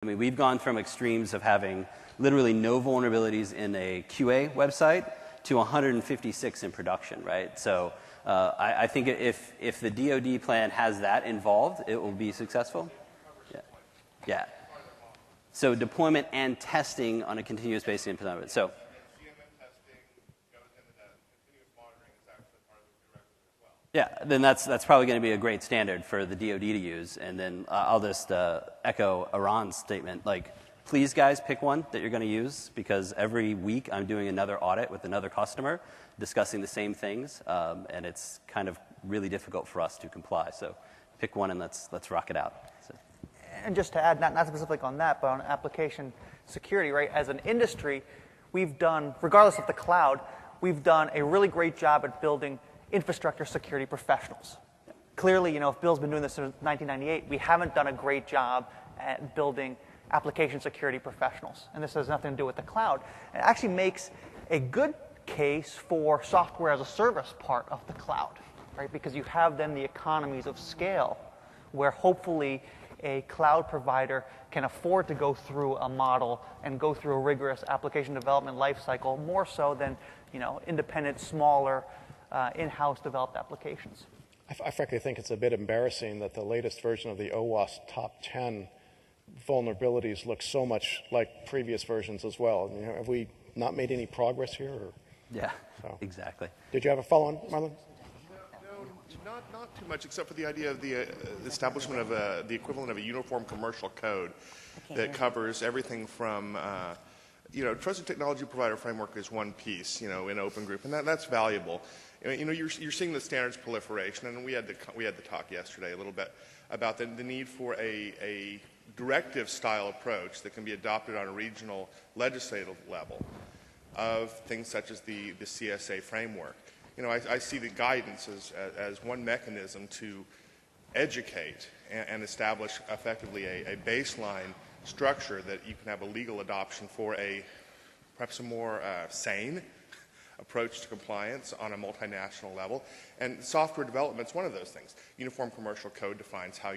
I mean, we've gone from extremes of having literally no vulnerabilities in a QA website to 156 in production, right? So I think if the DoD plan has that involved, it will be successful. Yeah. Yeah. So deployment and testing on a continuous basis in production. So yeah, then that's probably going to be a great standard for the DoD to use. And then I'll just echo Aron's statement. Like, please, guys, pick one that you're going to use, because every week I'm doing another audit with another customer discussing the same things, and it's kind of really difficult for us to comply. So pick one and let's rock it out. So. And just to add, not specific on that, but on application security, right? As an industry, we've done, regardless of the cloud, we've done a really great job at building infrastructure security professionals. Clearly, if Bill's been doing this since 1998, we haven't done a great job at building application security professionals. And this has nothing to do with the cloud. It actually makes a good case for software as a service part of the cloud, right? Because you have then the economies of scale where hopefully a cloud provider can afford to go through a model and go through a rigorous application development lifecycle more so than independent, smaller, in-house developed applications. I frankly think it's a bit embarrassing that the latest version of the OWASP top 10 vulnerabilities look so much like previous versions as well. Have we not made any progress here? Or? Yeah, exactly. Did you have a follow-on, Marlon? No, not too much, except for the idea of the establishment of the equivalent of a uniform commercial code that covers everything from trusted technology provider framework is one piece, in Open Group, and that's valuable. You're seeing the standards proliferation, and we had the talk yesterday a little bit about the need for a directive-style approach that can be adopted on a regional legislative level of things such as the CSA framework. I see the guidance as one mechanism to educate and establish effectively a baseline structure that you can have a legal adoption for perhaps a more sane approach to compliance on a multinational level. And software development is one of those things. Uniform Commercial Code defines how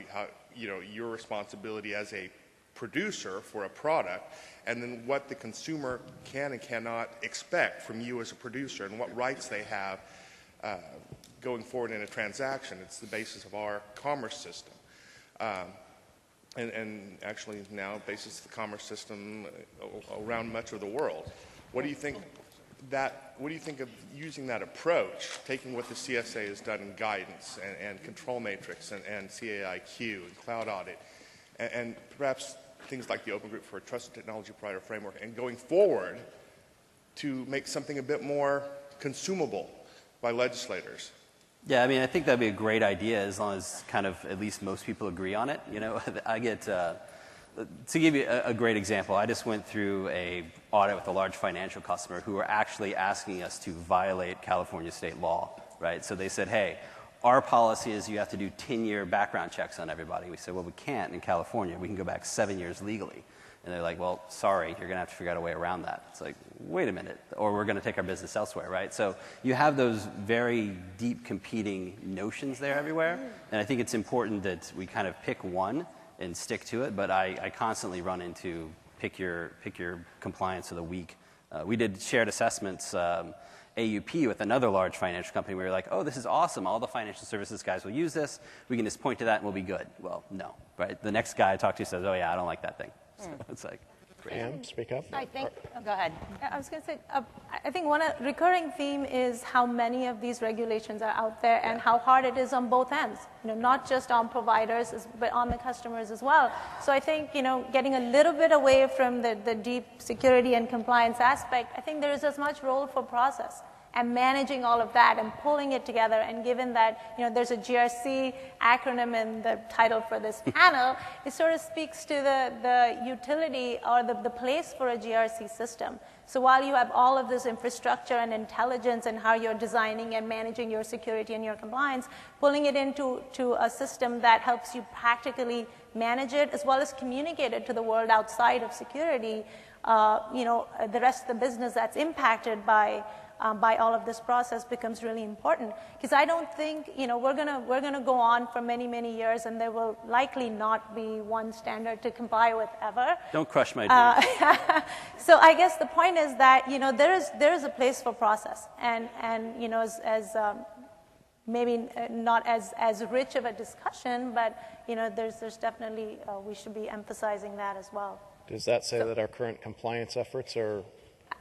your responsibility as a producer for a product, and then what the consumer can and cannot expect from you as a producer and what rights they have going forward in a transaction. It's the basis of our commerce system. And actually now basis the commerce system around much of the world. What do you think of using that approach, taking what the CSA has done in guidance and control matrix and CAIQ and cloud audit, and perhaps things like the Open Group for a Trusted Technology Provider Framework, and going forward to make something a bit more consumable by legislators? Yeah, I mean, I think that'd be a great idea as long as kind of at least most people agree on it. I get, to give you a great example, I just went through a audit with a large financial customer who were actually asking us to violate California state law, right? So they said, hey, our policy is you have to do 10-year background checks on everybody. We said, well, we can't in California. We can go back 7 years legally. And they're like, well, sorry, you're going to have to figure out a way around that. It's like, wait a minute, or we're going to take our business elsewhere, right? So you have those very deep competing notions there everywhere. And I think it's important that we kind of pick one and stick to it. But I constantly run into pick your compliance of the week. We did shared assessments, AUP, with another large financial company. We were like, oh, this is awesome. All the financial services guys will use this. We can just point to that and we'll be good. Well, no, right? The next guy I talked to says, oh, yeah, I don't like that thing. So it's like, Pam, speak up. I think, Go ahead. I was going to say, I think one recurring theme is how many of these regulations are out there and how hard it is on both ends, not just on providers, but on the customers as well. So I think, getting a little bit away from the deep security and compliance aspect, I think there is as much role for process and managing all of that and pulling it together. And given that there's a GRC acronym in the title for this panel, it sort of speaks to the utility or the place for a GRC system. So while you have all of this infrastructure and intelligence and how you're designing and managing your security and your compliance, pulling it into a system that helps you practically manage it as well as communicate it to the world outside of security, the rest of the business that's impacted by all of this process becomes really important. Because I don't think, we're gonna go on for many, many years, and there will likely not be one standard to comply with ever. Don't crush my dreams. So I guess the point is that, there is a place for process, and as maybe not as rich of a discussion, but, there's definitely, we should be emphasizing that as well. Does that say that our current compliance efforts are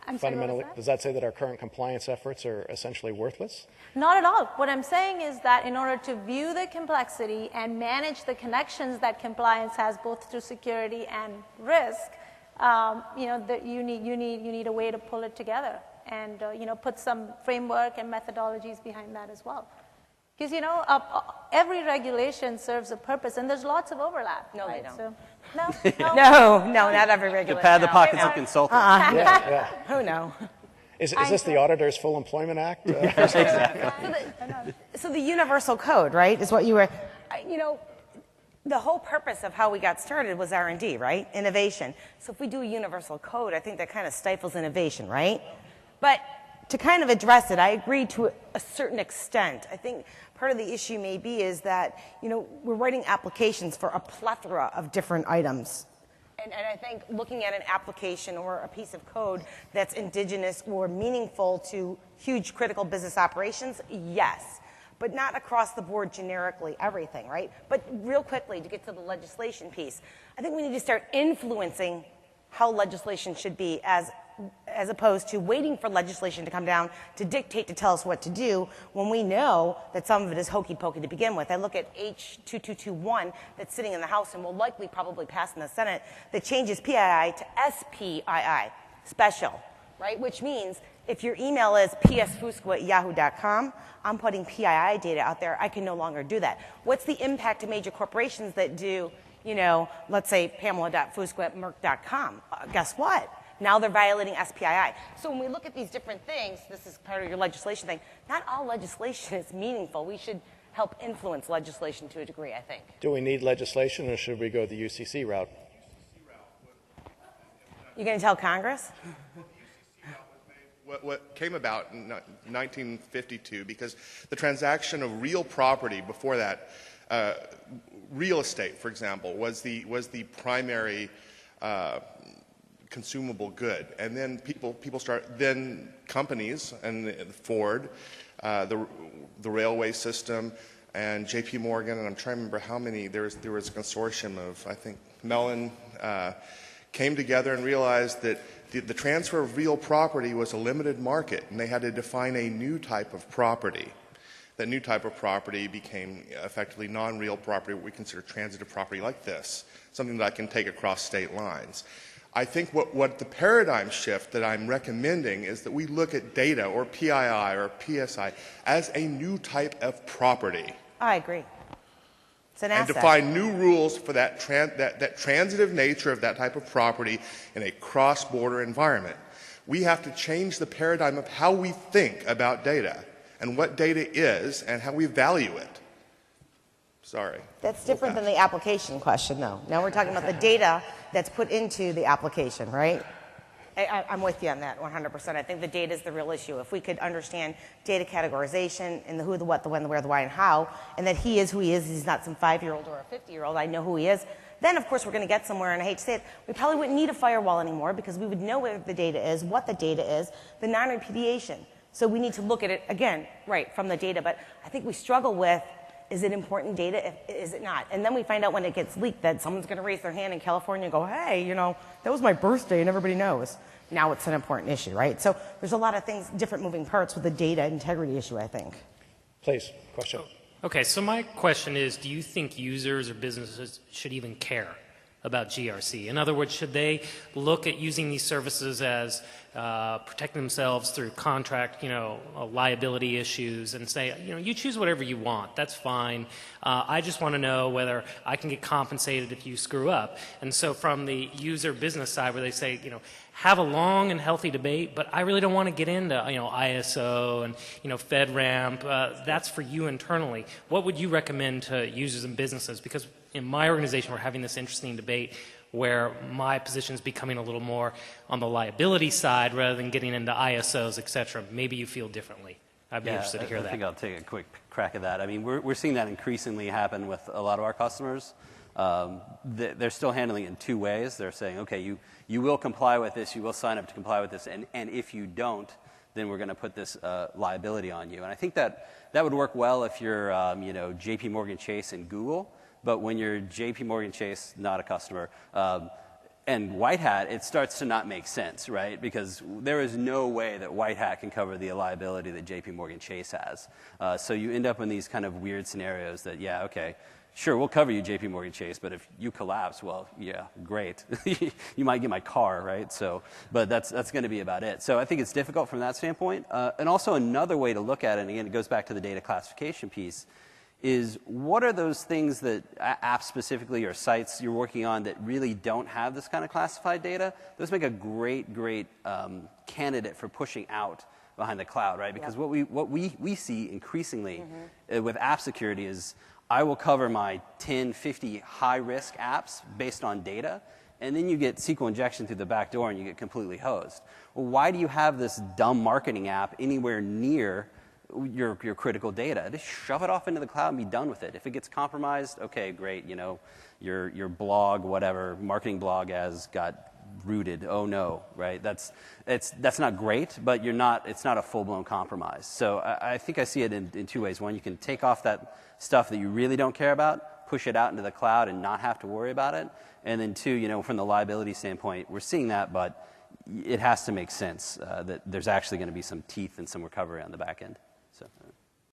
I'm sorry, what was fundamentally, that? does that say that our current compliance efforts are essentially worthless? Not at all. What I'm saying is that in order to view the complexity and manage the connections that compliance has, both through security and risk, you need a way to pull it together and put some framework and methodologies behind that as well. Because every regulation serves a purpose, and there's lots of overlap. No, right? they don't. So, No, not every To regulation. pad the pockets of consultants. Yeah. Oh, no. Is this the Auditor's Full Employment Act? So the universal code, right, is what you were, the whole purpose of how we got started was R&D, right? Innovation. So if we do a universal code, I think that kind of stifles innovation, right? But to kind of address it, I agree to a certain extent. I think part of the issue maybe is that, we're writing applications for a plethora of different items. And I think looking at an application or a piece of code that's indigenous or meaningful to huge critical business operations, yes. But not across the board generically, everything, right? But real quickly, to get to the legislation piece, I think we need to start influencing how legislation should be as opposed to waiting for legislation to come down to dictate, to tell us what to do, when we know that some of it is hokey pokey to begin with. I look at H2221 that's sitting in the House and will likely probably pass in the Senate that changes PII to SPII, special, right? Which means if your email is psfusco@yahoo.com, I'm putting PII data out there. I can no longer do that. What's the impact to major corporations that do, let's say pamela.fusco@merck.com? Guess what? Now they're violating SPII. So when we look at these different things, this is part of your legislation thing, not all legislation is meaningful. We should help influence legislation to a degree, I think. Do we need legislation, or should we go the UCC route? You going to tell Congress? What came about in 1952, because the transaction of real property before that, real estate, for example, was the primary consumable good, and then companies and Ford, the railway system, and J.P. Morgan, and I'm trying to remember how many. There was a consortium of, I think, Mellon came together and realized that the transfer of real property was a limited market, and they had to define a new type of property. That new type of property became effectively non-real property, what we consider transitive property, like this, something that I can take across state lines. I think what the paradigm shift that I'm recommending is that we look at data, or PII or PSI, as a new type of property. I agree. It's an asset. And define new rules for that transitive nature of that type of property in a cross-border environment. We have to change the paradigm of how we think about data and what data is and how we value it. Sorry. That's different than the application question, though. Now we're talking about the data that's put into the application, right? I'm with you on that 100%. I think the data is the real issue. If we could understand data categorization and the who, the what, the when, the where, the why, and how, and that he is who he is, he's not some 5-year-old or a 50-year-old, I know who he is, then of course we're going to get somewhere, and I hate to say it, we probably wouldn't need a firewall anymore because we would know where the data is, what the data is, the non-repudiation. So we need to look at it, again, right, from the data, but I think we struggle with, is it important data? Is it not? And then we find out when it gets leaked that someone's going to raise their hand in California and go, hey, that was my birthday and everybody knows. Now it's an important issue, right? So there's a lot of things, different moving parts with the data integrity issue, I think. Please, question. Okay, so my question is, do you think users or businesses should even care about GRC? In other words, should they look at using these services as protecting themselves through contract, liability issues, and say, you choose whatever you want. That's fine. I just want to know whether I can get compensated if you screw up. And so from the user business side, where they say, have a long and healthy debate, but I really don't want to get into, ISO and, FedRAMP. That's for you internally. What would you recommend to users and businesses? Because in my organization, we're having this interesting debate where my position is becoming a little more on the liability side rather than getting into ISOs, et cetera. Maybe you feel differently. I'd be interested to hear I that. think I'll take a quick crack at that. I mean, we're seeing that increasingly happen with a lot of our customers. They're still handling it in two ways. They're saying, okay, you will comply with this, you will sign up to comply with this, and if you don't, then we're going to put this liability on you. And I think that would work well if you're, J.P. Morgan Chase and Google, but when you're J.P. Morgan Chase, not a customer, and White Hat, it starts to not make sense, right? Because there is no way that White Hat can cover the liability that J.P. Morgan Chase has. So you end up in these kind of weird scenarios that, yeah, okay, sure, we'll cover you, J.P. Morgan Chase, but if you collapse, well, yeah, great. You might get my car, right? So, but that's going to be about it. So I think it's difficult from that standpoint. And also another way to look at it, and again, it goes back to the data classification piece, is what are those things that apps specifically or sites you're working on that really don't have this kind of classified data? Those make a great candidate for pushing out behind the cloud, right? Because what we see increasingly with app security is I will cover my 10, 50 high-risk apps based on data, and then you get SQL injection through the back door and you get completely hosed. Well, why do you have this dumb marketing app anywhere near your critical data? Just shove it off into the cloud and be done with it. If it gets compromised, okay, great, your blog, whatever, marketing blog has got rooted. Oh no, right? That's not great, but it's not a full-blown compromise. So I think I see it in two ways. One, you can take off that stuff that you really don't care about, push it out into the cloud and not have to worry about it. And then two, from the liability standpoint, we're seeing that, but it has to make sense that there's actually going to be some teeth and some recovery on the back end. So.